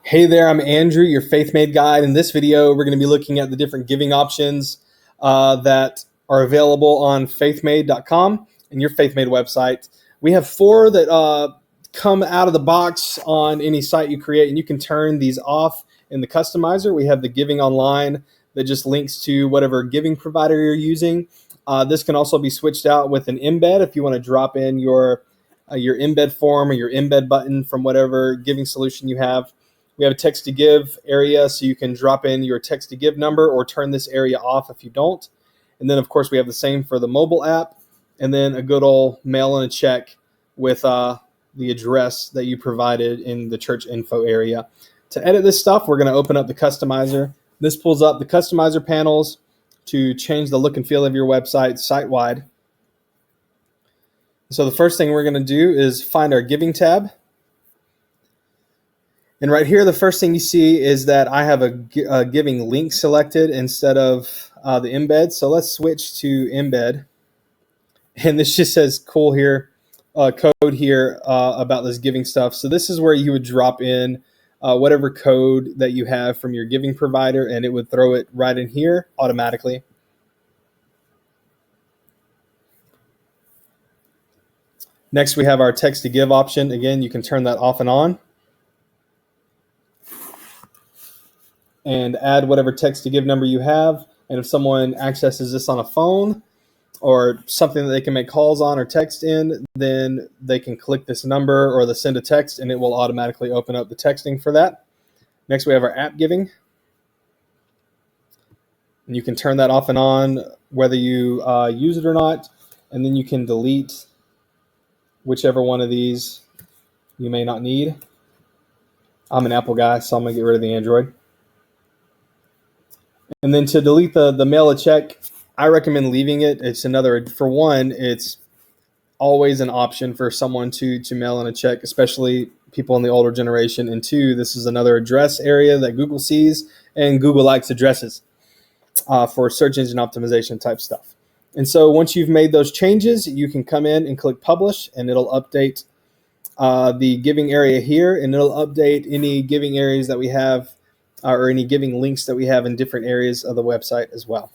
Hey there, I'm Andrew, your Faith Made Guide. In this video, we're going to be looking at the different giving options that are available on faithmade.com and your Faith Made website. We have four that come out of the box on any site you create, and you can turn these off in the customizer. We have the giving online that just links to whatever giving provider you're using. This can also be switched out with an embed if you want to drop in your embed form or your embed button from whatever giving solution you have. We have a text to give area, so you can drop in your text to give number or turn this area off if you don't. And then, of course, we have the same for the mobile app, and then a good old mail and a check with the address that you provided in the church info area. To edit this stuff, we're going to open up the customizer. This pulls up the customizer panels to change the look and feel of your website site-wide. So the first thing we're going to do is find our giving tab. And right here, the first thing you see is that I have a giving link selected instead of the embed. So let's switch to embed. And this just says cool here, code here about this giving stuff. So this is where you would drop in whatever code that you have from your giving provider, and it would throw it right in here automatically. Next, we have our text to give option. Again, you can turn that off and on, and add whatever text to give number you have. And if someone accesses this on a phone or something that they can make calls on or text in, then they can click this number or the send a text, and it will automatically open up the texting for that. Next, we have our app giving. And you can turn that off and on whether you use it or not. And then you can delete whichever one of these you may not need. I'm an Apple guy, so I'm going to get rid of the Android. And then to delete the mail a check, I recommend leaving it. It's another, for one, it's always an option for someone to mail in a check, especially people in the older generation. And two, this is another address area that Google sees, and Google likes addresses for search engine optimization type stuff. And so once you've made those changes, you can come in and click publish, and it'll update the giving area here, and it'll update any giving areas that we have or any giving links that we have in different areas of the website as well.